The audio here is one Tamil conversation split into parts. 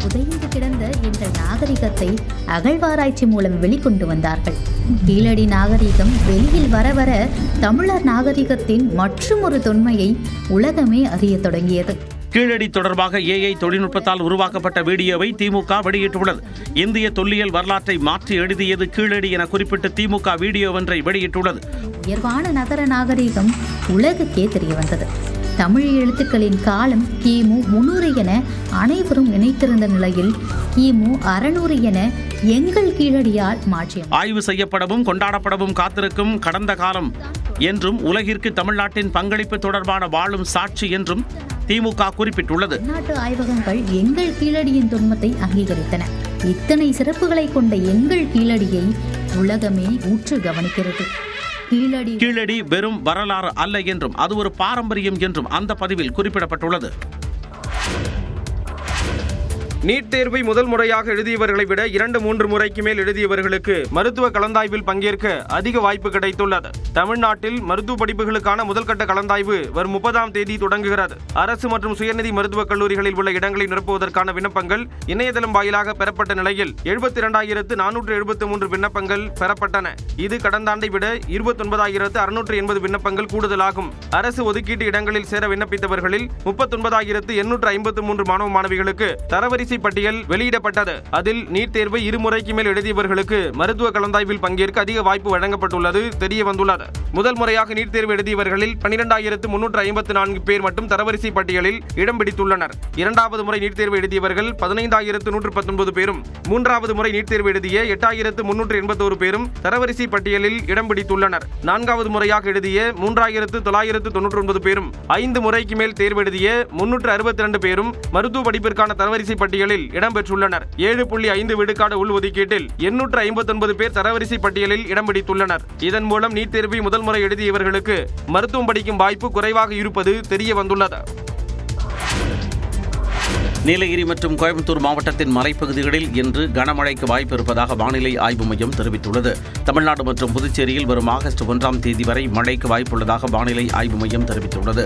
புதைந்து கிடந்த எங்கள் நாகரிகத்தை அகழ்வாராய்ச்சி மூலம் வெளிக்கொண்டு வந்தார்கள். கீழடி நாகரிகம் வெளியில் வர வர தமிழர் நாகரிகத்தின் மற்றும் ஒரு தொன்மையை உலகமே அறிய தொடங்கியது. கீழடி தொடர்பாக AI தொழில்நுட்பத்தால் உருவாக்கப்பட்ட வீடியோவை திமுக வெளியிட்டுள்ளது. இந்திய தொல்லியல் வரலாற்றை மாற்றி எழுதியது கீழடி என குறிப்பிட்டு திமுக வீடியோ ஒன்றை வெளியிட்டுள்ளது. உயர்வான நகர நாகரிகம் உலகுக்கே தெரிய வந்தது. தமிழ் எழுத்துக்களின் காலம் கிமு 300 என அனைவரும் நினைத்திருந்த நிலையில் கிமு 600 என எங்கள் கீழடியால் மாற்றியம் ஆய்வு செய்யப்படவும் கொண்டாடப்படவும் காத்திருக்கும் கடந்த காலம் என்றும் உலகிற்கு தமிழ்நாட்டின் பங்களிப்பு தொடர்பான வாழும் சாட்சி என்றும் திமுக குறிப்பிட்டுள்ளது. நாட்டு ஆய்வகங்கள் எங்கள் கீழடியின் தொன்மத்தை அங்கீகரித்தன. இத்தனை சிறப்புகளை கொண்ட எங்கள் கீழடியை உலகமே உற்று கவனிக்கிறது. கீழடி வெறும் வரலாறு அல்ல என்றும் அது ஒரு பாரம்பரியம் என்றும் அந்த பதிவில் குறிப்பிடப்பட்டுள்ளது. நீட் தேர்வை முதல் முறையாக எழுதியவர்களை விட 2-3 முறைக்கு மேல் எழுதியவர்களுக்கு மருத்துவ கலந்தாய்வில் பங்கேற்க அதிக வாய்ப்பு கிடைத்துள்ளது. தமிழ்நாட்டில் மருத்துவ படிப்புகளுக்கான முதல்கட்ட கலந்தாய்வு வரும் 30ஆம் தேதி தொடங்குகிறது. அரசு மற்றும் சுயநிதி மருத்துவக் கல்லூரிகளில் உள்ள இடங்களை நிரப்புவதற்கான விண்ணப்பங்கள் இணையதளம் வாயிலாக பெறப்பட்ட நிலையில் 72,473 விண்ணப்பங்கள் பெறப்பட்டன. இது கடந்த ஆண்டை விட 29,680 விண்ணப்பங்கள் கூடுதலாகும். அரசு ஒதுக்கீட்டு இடங்களில் சேர விண்ணப்பித்தவர்களில் 39,853 மாணவ மாணவிகளுக்கு தரவரிசை பட்டியல் வெளியிடப்பட்டது. அதில் நீட் தேர்வை 2 முறைக்கு மேல் எழுதியவர்களுக்கு மருத்துவ கலந்தாய்வில் பங்கேற்க அதிக வாய்ப்பு வழங்கப்பட்டுள்ளது தெரிய வந்துள்ளது. முதல் முறையாக நீட் தேர்வு எழுதியவர்களில் 12,354 பேர் மட்டும் தரவரிசை பட்டியலில் இடம் பிடித்துள்ளனர். 2வது முறை நீட் தேர்வு எழுதியவர்கள் 15,119 பேரும், 3வது முறை நீட் தேர்வு எழுதிய 8,381 பேரும் தரவரிசை பட்டியலில் இடம் பிடித்துள்ளனர். 4வது முறையாக எழுதிய 3,999 பேரும், 5 முறைக்கு மேல் தேர்வு எழுதிய 362 பேரும் மருத்துவ படிப்பிற்கான தரவரிசை பட்டியலில் இடம்பெற்றுள்ளனர். 7.5 விழுக்காடு உள்ஒதுக்கீட்டில் 859 பேர் தரவரிசை பட்டியலில் இடம் பிடித்துள்ளனர். இதன் மூலம் நீட் தேர்வை முதல் முறை எழுதியவர்களுக்கு மருத்துவம் படிக்கும் வாய்ப்பு குறைவாக இருப்பது தெரிய வந்துள்ளது. நீலகிரி மற்றும் கோயம்புத்தூர் மாவட்டத்தின் மலைப்பகுதிகளில் இன்று கனமழைக்கு வாய்ப்பு இருப்பதாக வானிலை ஆய்வு மையம் தெரிவித்துள்ளது. தமிழ்நாடு மற்றும் புதுச்சேரியில் வரும் ஆகஸ்ட் 1ஆம் தேதி வரை மழைக்கு வாய்ப்புள்ளதாக வானிலை ஆய்வு மையம் தெரிவித்துள்ளது.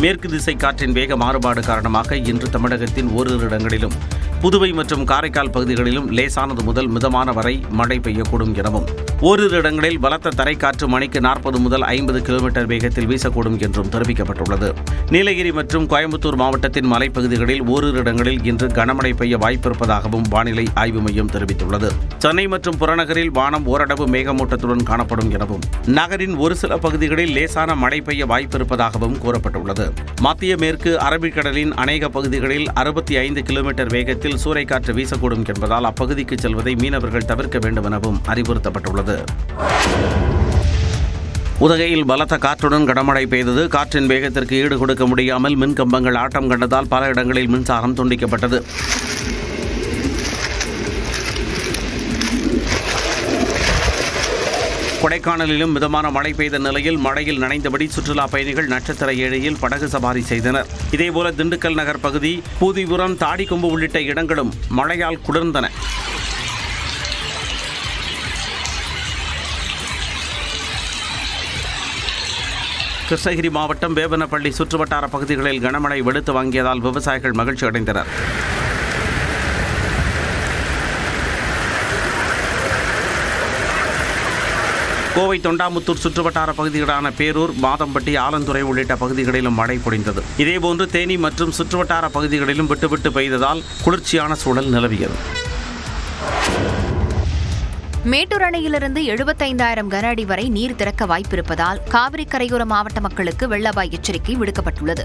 மேற்கு திசை காற்றின் வேக மாறுபாடு காரணமாக இன்று தமிழகத்தின் ஓரிரு இடங்களிலும் புதுவை மற்றும் காரைக்கால் பகுதிகளிலும் லேசானது முதல் மிதமான வரை மழை பெய்யக்கூடும் எனவும் ஓரிரு இடங்களில் பலத்த தரைக்காற்று மணிக்கு 40 முதல் 50 கிலோமீட்டர் வேகத்தில் வீசக்கூடும் என்றும் தெரிவிக்கப்பட்டுள்ளது. நீலகிரி மற்றும் கோயம்புத்தூர் மாவட்டத்தின் மலைப்பகுதிகளில் ஓரிரு இடங்களில் இன்று கனமழை பெய்ய வாய்ப்பிருப்பதாகவும் வானிலை ஆய்வு மையம் தெரிவித்துள்ளது. சென்னை மற்றும் புறநகரில் வானம் ஓரளவு மேகமூட்டத்துடன் காணப்படும் எனவும் நகரின் ஒரு சில பகுதிகளில் லேசான மழை பெய்ய வாய்ப்பிருப்பதாகவும் கூறப்பட்டுள்ளது. மத்திய மேற்கு அரபிக்கடலின் அநேக பகுதிகளில் 65 கிலோமீட்டர் வேகத்தில் சூறைக்காற்று வீசக்கூடும் என்பதால் அப்பகுதிக்கு செல்வதை மீனவர்கள் தவிர்க்க வேண்டும் எனவும் அறிவுறுத்தப்பட்டுள்ளது. உதகையில் பலத்த காற்றுடன் கனமழை பெய்தது. காற்றின் வேகத்திற்கு ஈடு கொடுக்க முடியாமல் மின்கம்பங்கள் ஆட்டம் கண்டதால் பல இடங்களில் மின்சாரம் துண்டிக்கப்பட்டது. கொடைக்கானலிலும் மிதமான மழை பெய்த நிலையில் மழையில் நனைந்தபடி சுற்றுலா பயணிகள் நட்சத்திர ஏழையில் படகு சவாரி செய்தனர். இதேபோல திண்டுக்கல் நகர் பகுதி, பூதிபுரம், தாடிக்கொம்பு உள்ளிட்ட இடங்களும் மழையால் குளிர்ந்தன. கிருஷ்ணகிரி மாவட்டம் வேவனப்பள்ளி சுற்றுவட்டார பகுதிகளில் கனமழை வெளுத்து வாங்கியதால் விவசாயிகள் மகிழ்ச்சி அடைந்தனர். கோவை தொண்டாமுத்தூர் சுற்றுவட்டார பகுதிகளான பேரூர், மாதம்பட்டி, ஆலந்துறை உள்ளிட்ட பகுதிகளிலும் மழை பொழிந்தது. இதேபோன்று தேனி மற்றும் சுற்றுவட்டார பகுதிகளிலும் விட்டுவிட்டு பெய்ததால் குளிர்ச்சியான சூழல் நிலவியது. மேட்டூர் அணையிலிருந்து 75,000 கன அடி வரை நீர் திறக்க வாய்ப்பிருப்பதால் காவிரி கரையோர மாவட்ட மக்களுக்கு வெள்ள அபாய எச்சரிக்கை விடுக்கப்பட்டுள்ளது.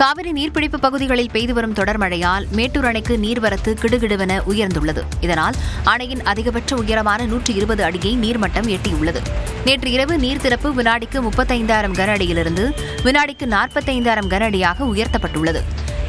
காவிரி நீர்பிடிப்பு பகுதிகளில் பெய்து வரும் தொடர் மழையால் மேட்டூர் அணைக்கு நீர்வரத்து கிடுகிடுவென உயர்ந்துள்ளது. இதனால் அணையின் அதிகபட்ச உயரமான 120 அடியை நீர்மட்டம் எட்டியுள்ளது. நேற்று இரவு நீர் திறப்பு வினாடிக்கு 35,000 கன அடியிலிருந்து வினாடிக்கு 45,000 கன அடியாக உயர்த்தப்பட்டுள்ளது.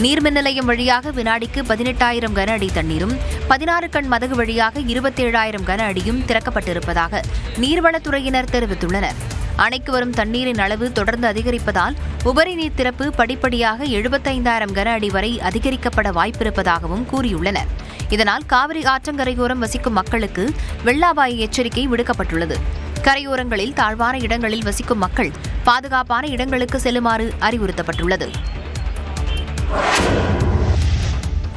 நீர்மின் நிலையம் வழியாக வினாடிக்கு 18,000 கன அடி தண்ணீரும் 16 கண் மதகு வழியாக 27,000 கன அடியும் திறக்கப்பட்டிருப்பதாக நீர்வளத்துறையினர் தெரிவித்துள்ளனர். அணைக்கு வரும் தண்ணீரின் அளவு தொடர்ந்து அதிகரிப்பதால் உபரி நீர் திறப்பு படிப்படியாக 75,000 கன அடி வரை அதிகரிக்கப்பட வாய்ப்பிருப்பதாகவும் கூறியுள்ளனர். இதனால் காவிரி ஆற்றங்கரையோரம் வசிக்கும் மக்களுக்கு வெள்ள அபாய எச்சரிக்கை விடுக்கப்பட்டுள்ளது. கரையோரங்களில் தாழ்வான இடங்களில் வசிக்கும் மக்கள் பாதுகாப்பான இடங்களுக்கு செல்லுமாறு அறிவுறுத்தப்பட்டுள்ளது.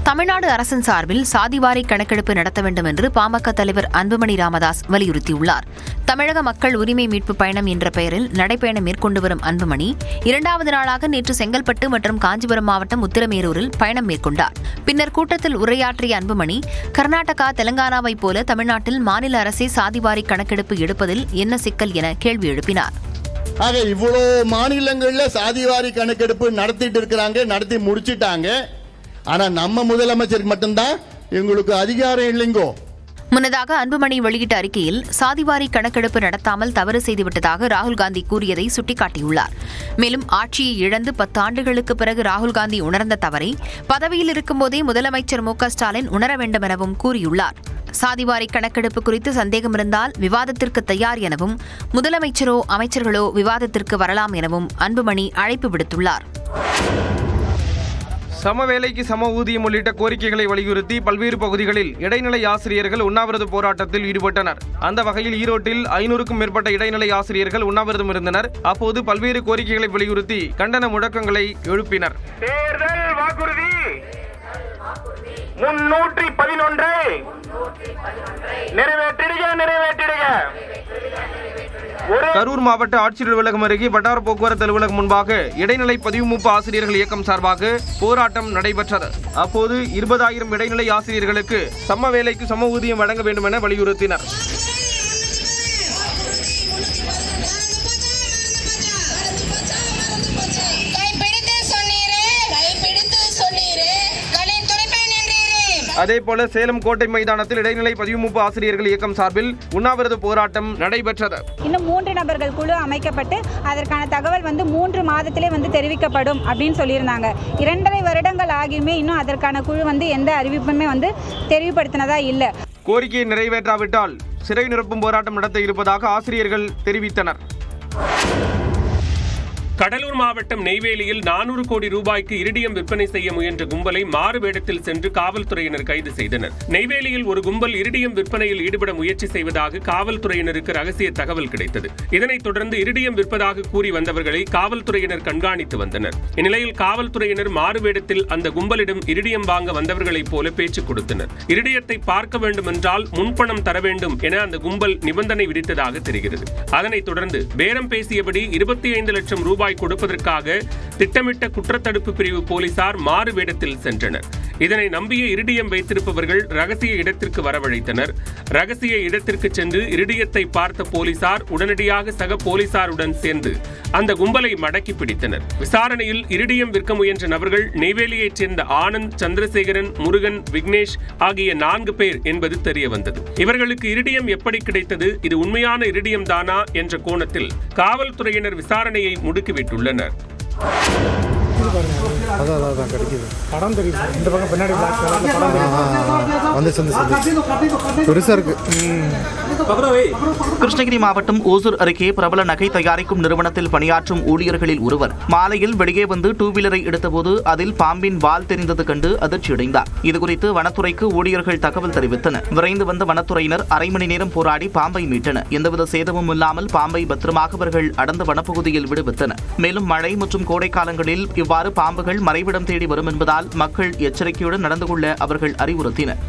தமிழ்நாடு அரசின் சார்பில் சாதிவாரி கணக்கெடுப்பு நடத்த வேண்டும் என்று பாமக தலைவர் அன்புமணி ராமதாஸ் வலியுறுத்தியுள்ளார். தமிழக மக்கள் உரிமை மீட்பு பயணம் என்ற பெயரில் நடைபயணம் மேற்கொண்டு வரும் அன்புமணி 2வது நாளாக நேற்று செங்கல்பட்டு மற்றும் காஞ்சிபுரம் மாவட்டம் உத்திரமேரூரில் பயணம் மேற்கொண்டார். பின்னர் கூட்டத்தில் உரையாற்றிய அன்புமணி, கர்நாடகா, தெலங்கானாவைப் போல தமிழ்நாட்டில் மாநில அரசே சாதிவாரி கணக்கெடுப்பு எடுப்பதில் என்ன சிக்கல் என கேள்வி எழுப்பினார். ஆக இவ்வளோ மாநிலங்கள்ல சாதிவாரி கணக்கெடுப்பு நடத்திட்டு இருக்கிறாங்க, நடத்தி முடிச்சிட்டாங்க. ஆனா நம்ம முதலமைச்சருக்கு மட்டும்தான் எங்களுக்கு அதிகாரம் இல்லைங்கோ. முன்னதாக அன்புமணி வெளியிட்ட அறிக்கையில் சாதிவாரி கணக்கெடுப்பு நடத்தாமல் தவறு செய்துவிட்டதாக ராகுல் காந்தி கூறியதை சுட்டிக்காட்டியுள்ளார். மேலும் ஆட்சியை இழந்து 10 ஆண்டுகளுக்கு பிறகு ராகுல் காந்தி உணர்ந்த தவறை பதவியில் இருக்கும்போதே முதலமைச்சர் மு.க.ஸ்டாலின் உணர வேண்டும் எனவும் கூறியுள்ளார். சாதிவாரி கணக்கெடுப்பு குறித்து சந்தேகம் இருந்தால் விவாதத்திற்கு தயார் எனவும் முதலமைச்சரோ அமைச்சர்களோ விவாதத்திற்கு வரலாம் எனவும் அன்புமணி அழைப்பு விடுத்துள்ளார். சம வேலைக்கு சம ஊதியம் உள்ளிட்ட கோரிக்கைகளை வலியுறுத்தி பல்வேறு பகுதிகளில் இடைநிலை ஆசிரியர்கள் உண்ணாவிரத போராட்டத்தில் ஈடுபட்டனர். அந்த வகையில் ஈரோட்டில் 500க்கும் மேற்பட்ட இடைநிலை ஆசிரியர்கள் உண்ணாவிரதம் இருந்தனர். அப்போது பல்வேறு கோரிக்கைகளை வலியுறுத்தி கண்டன முழக்கங்களை எழுப்பினர். தேர்தல் வாக்குறுதி 311 நிறைவேற்றிடுக. கரூர் மாவட்ட ஆட்சியர் அலுவலகம் அருகே வட்டார போக்குவரத்து அலுவலகம் முன்பாக இடைநிலை பதிவுமூப்பு ஆசிரியர்கள் இயக்கம் சார்பாக போராட்டம் நடைபெற்றது. அப்போது 20,000 இடைநிலை ஆசிரியர்களுக்கு சம வேலைக்கு சம ஊதியம் வழங்க வேண்டும் என வலியுறுத்தினர். அதேபோல சேலம் கோட்டை மைதானத்தில் இடைநிலை பதிவுமூப்பு ஆசிரியர்கள் இயக்கம் சார்பில் உண்ணாவிரத போராட்டம் நடைபெற்றது. இன்னும் 3 நபர்கள் குழு அமைக்கப்பட்டு அதற்கான தகவல் 3 மாதத்திலே தெரிவிக்கப்படும் அப்படின்னு சொல்லியிருந்தாங்க. 2.5 வருடங்கள் ஆகியுமே இன்னும் அதற்கான குழு எந்த அறிவிப்புமே தெரிவுபடுத்தினதா இல்லை. கோரிக்கையை நிறைவேற்றாவிட்டால் சிறை நிரப்பும் போராட்டம் நடத்த இருப்பதாக ஆசிரியர்கள் தெரிவித்தனர். கடலூர் மாவட்டம் நெய்வேலியில் 400 கோடி ரூபாய்க்கு இரிடியம் விற்பனை செய்ய முயன்ற கும்பலை மாறு வேடத்தில் சென்று காவல்துறையினர் கைது செய்தனர். நெய்வேலியில் ஒரு கும்பல் இரிடியம் விற்பனையில் ஈடுபட முயற்சி செய்வதாக காவல்துறையினருக்கு ரகசிய தகவல் கிடைத்தது. இதனைத் தொடர்ந்து இரிடியம் விற்பதாக கூறி வந்தவர்களை காவல்துறையினர் கண்காணித்து வந்தனர். இந்நிலையில் காவல்துறையினர் மாறு வேடத்தில் அந்த கும்பலிடம் இரிடியம் வாங்க வந்தவர்களைப் போல பேச்சு கொடுத்தனர். இரிடியத்தை பார்க்க வேண்டுமென்றால் முன்பணம் தர வேண்டும் என அந்த கும்பல் நிபந்தனை விதித்ததாக தெரிகிறது. அதனைத் தொடர்ந்து பேரம் பேசியபடி 25 லட்சம் ரூபாய் கொடுப்பதற்காக திட்டமிட்ட குற்றத்தடுப்பு பிரிவு போலீசார் மாறு வேடத்தில் சென்றனர். இதனை நம்பிய இரிடியம் வைத்திருப்பவர்கள் ரகசிய இடத்திற்கு வரவழைத்தனர். ரகசிய இடத்திற்கு சென்று இரிடியத்தை பார்த்த போலீசார் உடனடியாக சக போலீசாருடன் சேர்ந்து அந்த கும்பலை மடக்கி பிடித்தனர். விசாரணையில் இரிடியம் விற்க முயன்ற நபர்கள் நெய்வேலியைச் சேர்ந்த ஆனந்த், சந்திரசேகரன், முருகன், விக்னேஷ் ஆகிய 4 பேர் என்பது தெரியவந்தது. இவர்களுக்கு இரிடியம் எப்படி கிடைத்தது, இது உண்மையான இரிடியம் தானா என்ற கோணத்தில் காவல்துறையினர் விசாரணையை முடுக்கிவிட்டுள்ளனர். படம் தெரியும். இந்த பக்கம் பின்னாடி பெருசா இருக்கு. கிருஷ்ணகிரி மாவட்டம் ஓசூர் அருகே பிரபல நகை தயாரிக்கும் நிறுவனத்தில் பணியாற்றும் ஊழியர்களில் ஒருவர் மாலையில் வெளியே வந்து 2 வீலரை எடுத்தபோது அதில் பாம்பின் வால் தெரிந்தது கண்டு அதிர்ச்சியடைந்தார். இதுகுறித்து வனத்துறைக்கு ஊழியர்கள் தகவல் தெரிவித்தனர். விரைந்து வந்த வனத்துறையினர் அரை மணி நேரம் போராடி பாம்பை மீட்டனர். எந்தவித சேதமும் இல்லாமல் பாம்பை பத்திரமாக அவர்கள் அடர்ந்த வனப்பகுதியில் விடுவித்தனர். மேலும் மழை மற்றும் கோடை காலங்களில் இவ்வாறு பாம்புகள் மறைவிடம் தேடி வரும் என்பதால் மக்கள் எச்சரிக்கையுடன் நடந்து கொள்ள அவர்கள் அறிவுறுத்தினர்.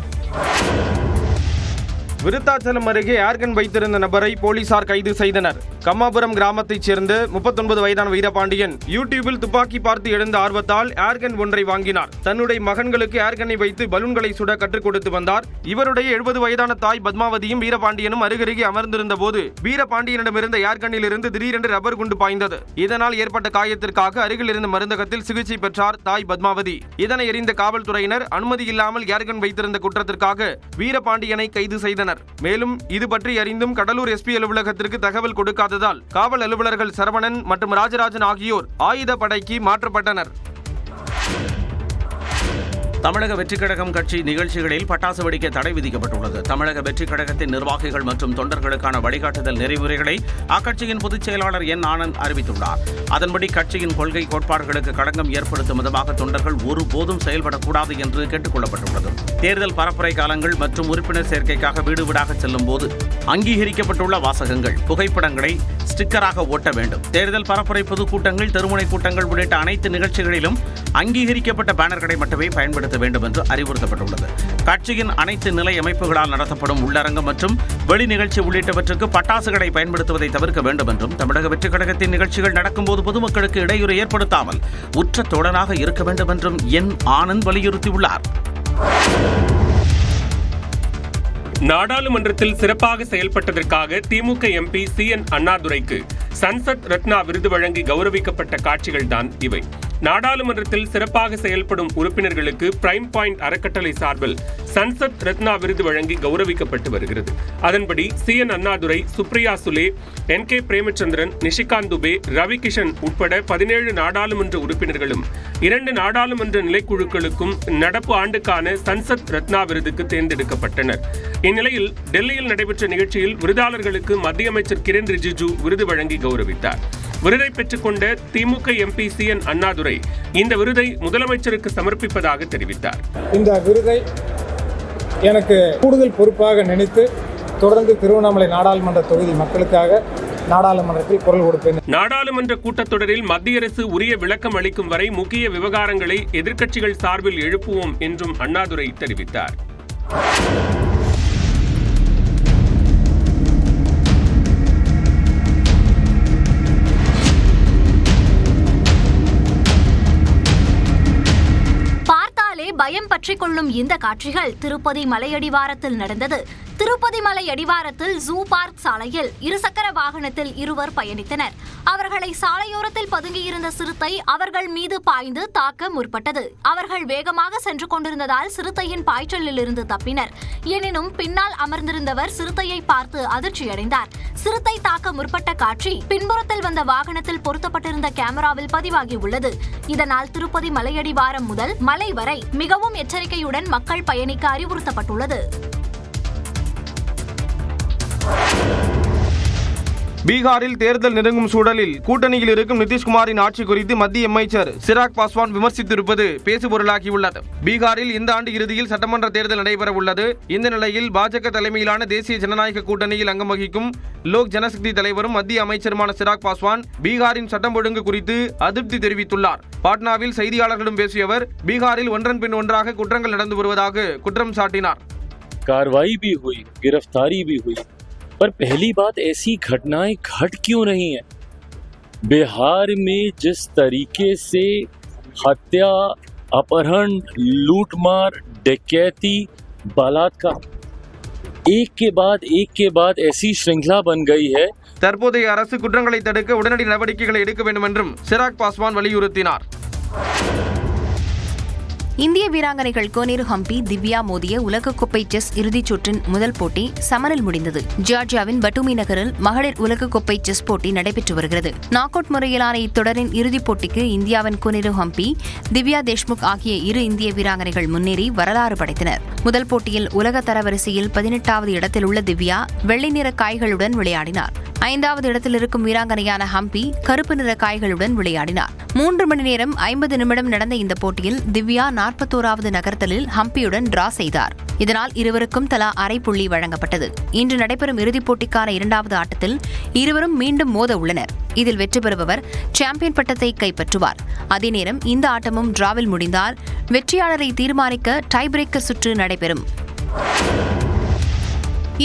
விருத்தாச்சலம் அருகே ஏர்கன் வைத்திருந்த நபரை போலீசார் கைது செய்தனர். கம்மாபுரம் கிராமத்தைச் சேர்ந்த 39 வயதான வீரபாண்டியன் யூடியூபில் துப்பாக்கி பார்த்து எழுந்த ஆர்வத்தால் ஏர்கன் ஒன்றை வாங்கினார். தன்னுடைய மகன்களுக்கு ஏர்கனை வைத்து பலூன்களை சுட கற்றுக் கொடுத்து வந்தார். இவருடைய 70 வயதான தாய் பத்மாவதியும் வீரபாண்டியனும் அருகருகே அமர்ந்திருந்த போது வீரபாண்டியனிடமிருந்த ஏர்கனில் இருந்து திடீரென்று ரப்பர் குண்டு பாய்ந்தது. இதனால் ஏற்பட்ட காயத்திற்காக அருகில் இருந்த மருந்தகத்தில் சிகிச்சை பெற்றார் தாய் பத்மாவதி. இதனை அறிந்த காவல்துறையினர் அனுமதி இல்லாமல் ஏர்கன் வைத்திருந்த குற்றத்திற்காக வீரபாண்டியனை கைது செய்தனர். மேலும் இது பற்றி அறிந்தும் கடலூர் எஸ்பி அலுவலகத்திற்கு தகவல் கொடுக்காததால் காவல் அலுவலர்கள் சரவணன் மற்றும் ராஜராஜன் ஆகியோர் ஆயுத படைக்கு மாற்றப்பட்டனர். தமிழக வெற்றிக் கழகம் கட்சி நிகழ்ச்சிகளில் பட்டாசு வெடிக்க தடை விதிக்கப்பட்டுள்ளது. தமிழக வெற்றிக் கழகத்தின் நிர்வாகிகள் மற்றும் தொண்டர்களுக்கான வழிகாட்டுதல் நெறிமுறைகளை அக்கட்சியின் பொதுச் செயலாளர் என் ஆனந்த் அறிவித்துள்ளார். அதன்படி கட்சியின் கொள்கை கோட்பாடுகளுக்கு களங்கம் ஏற்படுத்தும் விதமாக தொண்டர்கள் ஒருபோதும் செயல்படக்கூடாது என்று கேட்டுக் கொள்ளப்பட்டுள்ளது. தேர்தல் பரப்புரை காலங்கள் மற்றும் உறுப்பினர் சேர்க்கைக்காக வீடு வீடாக செல்லும் போது அங்கீகரிக்கப்பட்டுள்ள வாசகங்கள், புகைப்படங்களை ஸ்டிக்கராக ஒட்ட வேண்டும். தேர்தல் பரப்புரை பொதுக்கூட்டங்கள், தெருமுனை கூட்டங்கள் உள்ளிட்ட அனைத்து நிகழ்ச்சிகளிலும் அங்கீகரிக்கப்பட்ட பேனர்களை மட்டுமே பயன்படுத்த பயன்படுத்த வேண்டும் என்று அறிவுறுத்தப்பட்டுள்ளது. கட்சியின் அனைத்து நிலை அமைப்புகளால் நடத்தப்படும் உள்ளரங்கம் மற்றும் வெளி நிகழ்ச்சி உள்ளிட்டவற்றுக்கு பட்டாசுகளை பயன்படுத்துவதை தவிர்க்க வேண்டும் என்றும், தமிழக வெற்றிக் கழகத்தின் நிகழ்ச்சிகள் நடக்கும்போது பொதுமக்களுக்கு இடையூறு ஏற்படுத்தாமல் உற்ற தோழனாக இருக்க வேண்டும் என்றும் என் ஆனந்த் வலியுறுத்தியுள்ளார். நாடாளுமன்றத்தில் சிறப்பாக செயல்பட்டதற்காக திமுக எம்பி CN அண்ணாதுரைக்கு சன்சத் ரத்னா விருது வழங்கி கௌரவிக்கப்பட்ட காட்சிகள்தான் இவை. நாடாளுமன்றத்தில் சிறப்பாக செயல்படும் உறுப்பினர்களுக்கு பிரைம் பாயிண்ட் அறக்கட்டளை சார்பில் சன்சத் ரத்னா விருது வழங்கி கௌரவிக்கப்பட்டு வருகிறது. அதன்படி CN அண்ணாதுரை, சுப்ரியா சுலே, NK பிரேமச்சந்திரன், நிஷிகாந்த் துபே, ரவி கிஷன் உட்பட 17 நாடாளுமன்ற உறுப்பினர்களும் 2 நாடாளுமன்ற நிலைக்குழுக்களுக்கும் நடப்பு ஆண்டுக்கான சன்சத் ரத்னா விருதுக்கு தேர்ந்தெடுக்கப்பட்டனர். இந்நிலையில் டெல்லியில் நடைபெற்ற நிகழ்ச்சியில் விருதாளர்களுக்கு மத்திய அமைச்சர் கிரண் ரிஜிஜு விருது வழங்கி கௌரவித்தார். விருதை பெற்றுக்கொண்ட திமுக எம்பி CN அண்ணாதுரை இந்த விருதை முதலமைச்சருக்கு சமர்ப்பிப்பதாக தெரிவித்தார். இந்த விருதை எனக்கு கூடுதல் பொறுப்பாக நினைத்து தொடர்ந்து திருவண்ணாமலை நாடாளுமன்ற தொகுதி மக்களுக்காக நாடாளுமன்றத்தில் குரல் கொடுப்பேன். நாடாளுமன்ற கூட்டத்தொடரில் மத்திய அரசு உரிய விளக்கம் அளிக்கும் வரை முக்கிய விவகாரங்களை எதிர்க்கட்சிகள் சார்பில் எழுப்புவோம் என்றும் அண்ணாதுரை தெரிவித்தார். பயம் பற்றிக் கொள்ளும் இந்த காட்சிகள் திருப்பதி மலையடிவாரத்தில் நடந்தது. திருப்பதி மலை அடிவாரத்தில் ஜூ பார்க் சாலையில் இருசக்கர வாகனத்தில் இருவர் பயணித்தனர். அவர்களை சாலையோரத்தில் பதுங்கியிருந்த சிறுத்தை அவர்கள் மீது பாய்ந்து தாக்க முற்பட்டது. அவர்கள் வேகமாக சென்று கொண்டிருந்ததால் சிறுத்தையின் பாய்ச்சலில் இருந்து தப்பினர். எனினும் பின்னால் அமர்ந்திருந்தவர் சிறுத்தையை பார்த்து அதிர்ச்சியடைந்தார். சிறுத்தை தாக்க முற்பட்ட காட்சி பின்புறத்தில் வந்த வாகனத்தில் பொருத்தப்பட்டிருந்த கேமராவில் பதிவாகியுள்ளது. இதனால் திருப்பதி மலையடிவாரம் முதல் மலை வரை மிகவும் எச்சரிக்கையுடன் மக்கள் பயணிக்க அறிவுறுத்தப்பட்டுள்ளது. பீகாரில் தேர்தல் நெருங்கும் சூழலில் கூட்டணியில் இருக்கும் நிதிஷ்குமாரின் ஆட்சி குறித்து மத்திய அமைச்சர் சிராக் பாஸ்வான் விமர்சித்திருப்பது பேசுபொருளாகியுள்ளது. பீகாரில் இந்த ஆண்டு இறுதியில் சட்டமன்ற தேர்தல் நடைபெற உள்ளது. இந்த நிலையில் பாஜக தலைமையிலான தேசிய ஜனநாயக கூட்டணியில் அங்கம் வகிக்கும் லோக் ஜனசக்தி தலைவரும் மத்திய அமைச்சருமான சிராக் பாஸ்வான் பீகாரின் சட்டம் ஒழுங்கு குறித்து அதிருப்தி தெரிவித்துள்ளார். பாட்னாவில் செய்தியாளர்களிடம் பேசிய அவர் பீகாரில் ஒன்றன் பின் ஒன்றாக குற்றங்கள் நடந்து வருவதாக குற்றம் சாட்டினார். कार्रवाई भी हुई, गिरफ्तारी भी हुई, पर पहली बात ऐसी घटनाएं घट क्यों रही हैं? बिहार में जिस तरीके से हत्या, अपहरण, लूटमार, डकैती, बलात्कार एक के बाद ऐसी श्रृंखला बन गई है. தற்போதைய அரசு குற்றங்களை தடுக்க உடனடி நடவடிக்கைகளை எடுக்க வேண்டும் என்றும் சிராக் பாஸ்வான் வலியுறுத்தினார். இந்திய வீராங்கனைகள் கோனேரு ஹம்பி, திவ்யா மோதிய உலகக்கோப்பை செஸ் இறுதிச் சுற்றின் முதல் போட்டி சமனில் முடிந்தது. ஜார்ஜியாவின் பட்டூமி நகரில் மகளிர் உலகக்கோப்பை செஸ் போட்டி நடைபெற்று வருகிறது. நாக் அவுட் முறையிலான இத்தொடரின் இறுதிப் போட்டிக்கு இந்தியாவின் கோனேரு ஹம்பி, திவ்யா தேஷ்முக் ஆகிய இரு இந்திய வீராங்கனைகள் முன்னேறி வரலாறு படைத்தனர். முதல் போட்டியில் உலக தரவரிசையில் 18வது இடத்தில் உள்ள திவ்யா வெள்ளை நிற காய்களுடன் விளையாடினார். 5வது இடத்தில் இருக்கும் வீராங்கனையான ஹம்பி கருப்பு நிற காய்களுடன் விளையாடினார். 3 மணி நேரம் 50 நிமிடம் நடந்த இந்த போட்டியில் திவ்யா 41வது நகர்த்தலில் ஹம்பியுடன் டிரா செய்தார். இதனால் இருவருக்கும் தலா அரை புள்ளி வழங்கப்பட்டது. இன்று நடைபெறும் இறுதிப் போட்டிக்கான 2வது ஆட்டத்தில் இருவரும் மீண்டும் மோத உள்ளனர். இதில் வெற்றி பெறுபவர் சாம்பியன் பட்டத்தை கைப்பற்றுவார். அதே நேரம் இந்த ஆட்டமும் டிராவில் முடிந்தால் வெற்றியாளரை தீர்மானிக்க டை பிரேக்கர் சுற்று நடைபெறும்.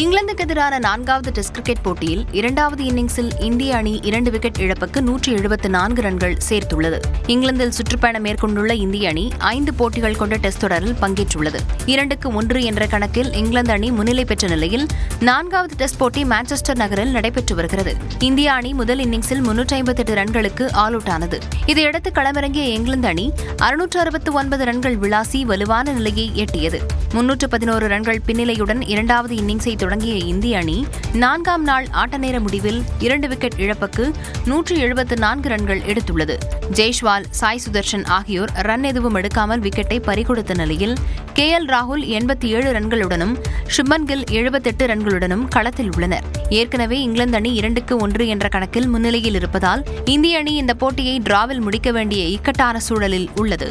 இங்கிலாந்துக்கு எதிரான 4வது டெஸ்ட் கிரிக்கெட் போட்டியில் 2வது இன்னிங்ஸில் இந்திய அணி 2 விக்கெட் இழப்புக்கு 174 ரன்கள் சேர்த்துள்ளது. இங்கிலாந்தில் சுற்றுப்பயணம் மேற்கொண்டுள்ள இந்திய அணி 5 போட்டிகள் கொண்ட டெஸ்ட் தொடரில் பங்கேற்றுள்ளது. 2-1 என்ற கணக்கில் இங்கிலாந்து அணி முன்னிலை பெற்ற நிலையில் 4வது டெஸ்ட் போட்டி மான்செஸ்டர் நகரில் நடைபெற்று வருகிறது. இந்திய அணி முதல் இன்னிங்ஸில் 358 ரன்களுக்கு ஆல் அவுட் ஆனது. இதையடுத்து களமிறங்கிய இங்கிலாந்து அணி 669 ரன்கள் விளாசி வலுவான நிலையை எட்டியது. 311 ரன்கள் பின்னிலையுடன் 2வது இன்னிங்ஸை தொடங்கிய இந்திய அணி 4ஆம் நாள் ஆட்ட நேர முடிவில் 2 விக்கெட் இழப்புக்கு 174 ரன்கள் எடுத்துள்ளது. ஜெய்ஷ்வால், சாய் சுதர்ஷன் ஆகியோர் ரன் எதுவும் எடுக்காமல் விக்கெட்டை பறிகொடுத்த நிலையில் KL ராகுல் 87 ரன்களுடனும் சுப்மன் கில் 78 ரன்களுடனும் களத்தில் உள்ளனர். ஏற்கனவே இங்கிலாந்து அணி 2-1 என்ற கணக்கில் முன்னிலையில் இருப்பதால் இந்திய அணி இந்த போட்டியை டிராவில் முடிக்க வேண்டிய இக்கட்டான சூழலில் உள்ளது.